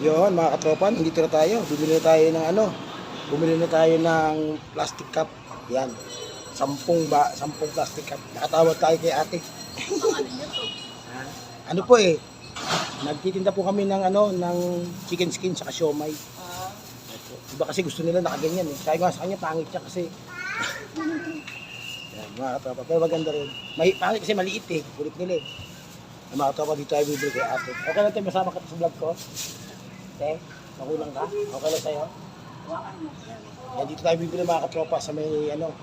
Yun mga katropa, nandito na tayo. Bumili na tayo ng ano. Bumili na tayo ng plastic cup. Yan. 10 plastic cup. Nakatawag tayo kay ate. Ano po eh. Nagtitinda po kami ng ano, ng chicken skin sa siomay. Iba kasi gusto nila nakaganyan eh. Sabi ko sa kanya, pangit siya kasi. Yan, mga katropa. Pero maganda rin. Pangit kasi maliit eh. Kulit nila eh. Mga katropa, dito tayo bibili kay ate. Okay lang tayo, masama ka sa vlog ko. Okay? Makulang ka? Okay lang sa'yo? Yan, dito tayo bibili mga katropa sa may ano,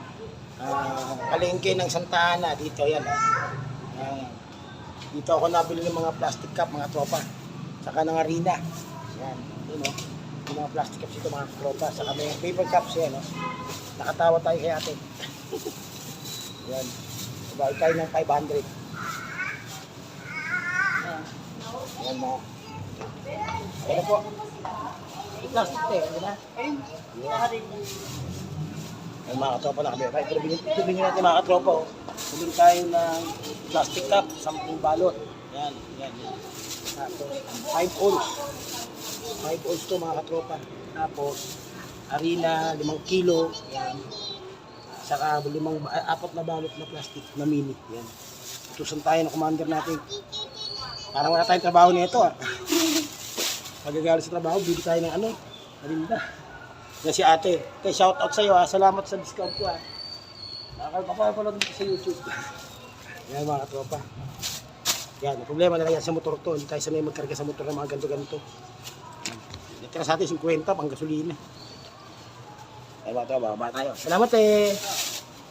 palengke ng Santa Ana. Dito, yan. Dito ako nabili ng mga plastic cup mga tropa. Saka ng harina. Yan, yun o. Yung mga plastic cups dito mga tropa. Saka may paper cups yan o. Nakatawa tayo kay ate. Yan. Bahay tayo ng 500. Yan mo. Ano po? Plastic eh, hindi na? Yan mga katropa na kami. Ito bingin natin mga katropa. Bumili tayo ng plastic cup, 10 balot. Yan, yan, yan. Tapos, 5 ounce. 5 ounce to mga katropa. Tapos, harina, 5 kilo. Yan. Saka, 4 na balot na plastic na mini. Yan. Utusan tayo ng commander natin. Parang wala tayong trabaho nito ah. Pagkagalit sa trabaho, bili tayo ng ano, harinda. Yan si ate. Okay, shout out sa iyo ah. Salamat sa discount ko ah. Nakakapapapalod dito sa YouTube. Yan mga katropa. Yan, ang problema na lang yan sa motor to. Hindi tayo sanay magkarga sa motor ng mga ganito-ganito. Natira sa atin 50 pang gasolina. Ay mga tropa, baba tayo. Salamat eh.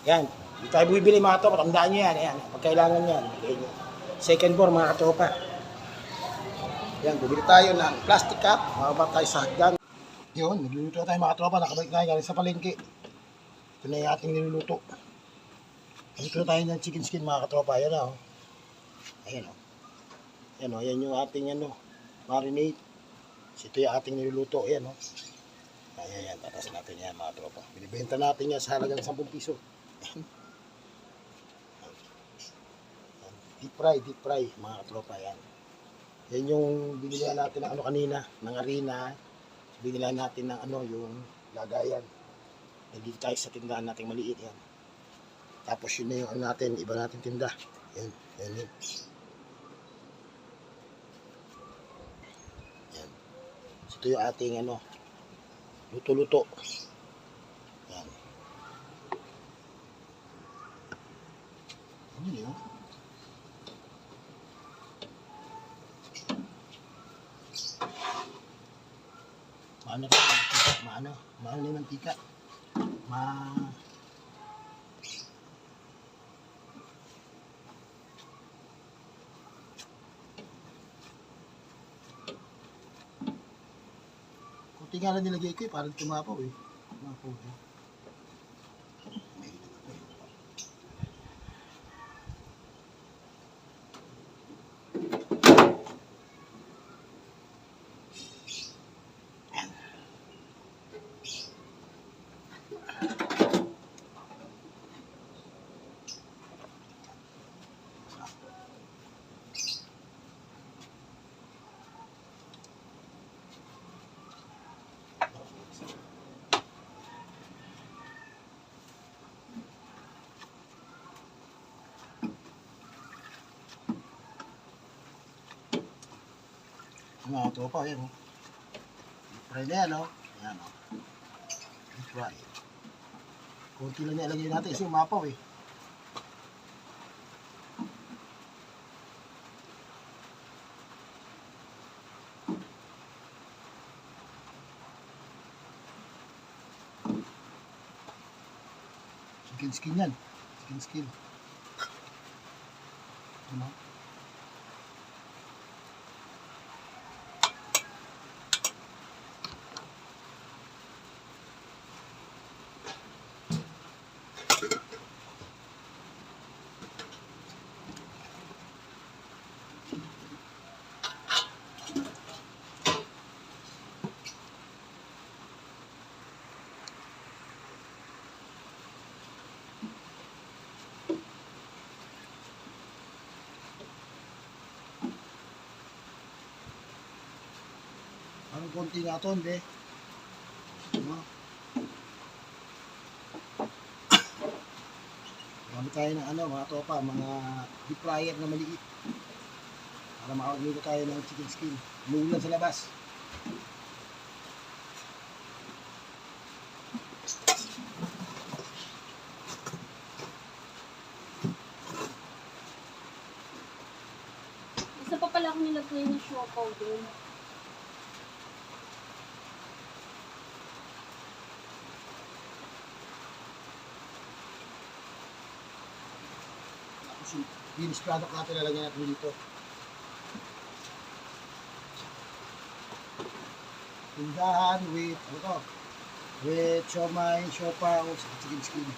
Yan, hindi tayo bumibili mga tropa. Tandaan nyo yan. Yan, pagkailangan yan. Second floor mga katropa. Yan, bumili tayo ng plastic cup. Mababa tayo sa hagdan. Yun, nagluluto tayo mga tropa. Nakabalik tayo galing sa palengke. Ito na yung ating niluluto. Ito tayo ng chicken skin mga katropa. Ayan o. Ayan o. Ayan o. Ayan yung ating ano, marinade. Ito yung ating niluluto. Ayan o. Ayan, ayan. Tatas natin yan mga tropa. Binibenta natin yan sa halagang 10 piso. Deep fry mga katropa. Ayan. Yan yung binilihan natin ng ano kanina, ng harina. Binilihan natin ng ano, yung lagayan. Nandito tayo sa tindahan natin maliit yan. Tapos yun na yung ano natin, iba natin tinda. Yan, yan yun. Yan. Ito yung ating ano, luto-luto. Yan. Ano yun? Maano rin yung mantika, maano na yung mantika. Kunti nga lang nilagay ko eh, parang tumapaw eh. Tumapaw eh. Mga tropa, yan o. Fry na yan o. Ayan o. Fry. Kunti lang nilalagay natin kasi umapaw eh. Chicken skin yan. Chicken skin. Ano? Parang konti nga to, hindi. Ano? Gamit tayo ng ano, mga tropa, mga deep fryer na maliit. Para makakagluto tayo ng chicken skin. Umuulan sa labas. Isa pa pala akong nilagay ng show powder. Tapos yung finished product natin, lalagyan natin dito. Tindahan with, ano to? With siomay, siopaw, sa chicken skin.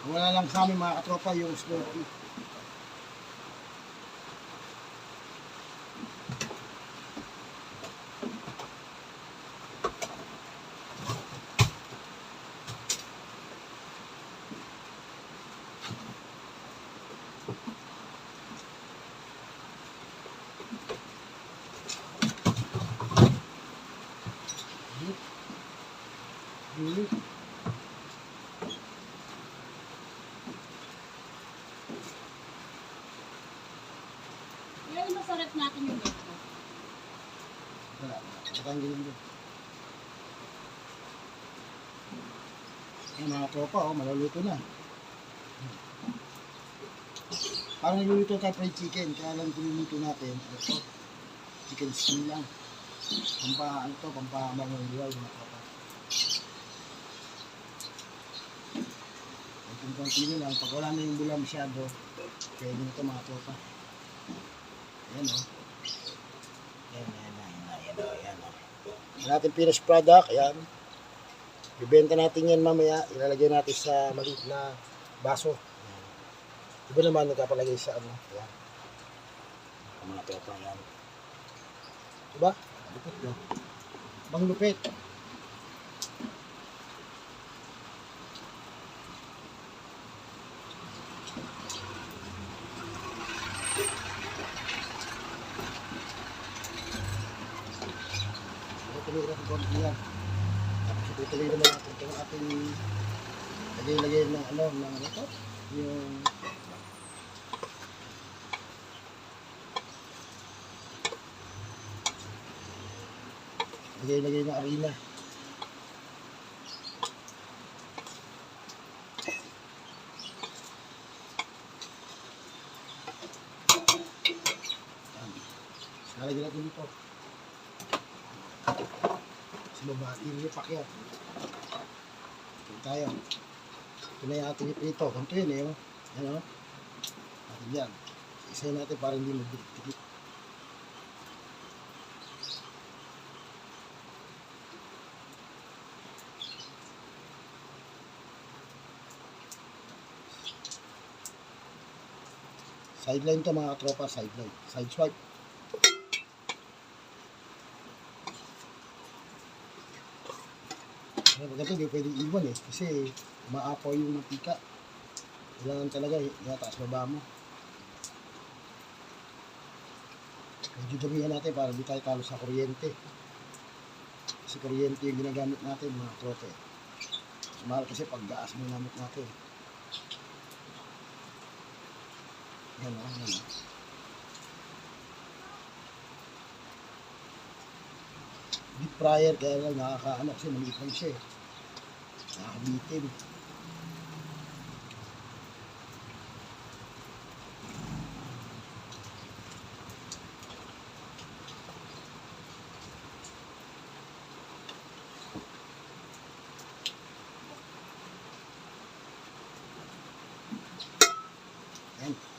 Wala lang sa amin mga katropa yung Slurpee. Really? Kaya masarap natin yung ito. Wala. Matang ganyan din. Yung mga tropa, oh, maluluto na. Parang niluluto tayo fried chicken, kaya lang niluluto natin. Ito, chicken skin lang. Ano to, pampahamang ng liwaw, mga tropa. Kung konti lang, pag wala na yung bula masyado, pwede na ito mga tropa. Ayan o. Ayan o. Ayan natin finished product, ayan. Bibenta natin yan mamaya, ilalagay natin sa maliit na baso. Ayan. Iba naman nagkapalagay sa ano, ayan. Mga tropa, ayan. Diba? Lupit no? Bang lupit. Tuloy natin konti yan. Tapos tuloy naman natin itong ating lagay-lagay ng ano, ng ano to? Yung lagay-lagay ng harina. Yan. Lalagyan natin dito. Sa baba, yung pakyat. Ito tayo. Ito na yung ating iprito. Ganito yun eh. Oh. Yan o. Atin yan. Isayin natin para hindi magdikit-dikit. Sideline to mga tropa, sideline. Side swipe. Pero pag ito, hindi pwedeng iwan eh. Kasi maapaw yung mantika. Kailangan talaga, taas baba mo. Medyo damihan natin para hindi tayo talo sa kuryente. Kasi kuryente yung ginagamit natin mga tropa eh. Mahal kasi pag gas mo gamit natin. Yan o, yan o. Deep fryer, kaya lang nakakaano kasi maliit lang siya eh. Nakakabitin. Yan.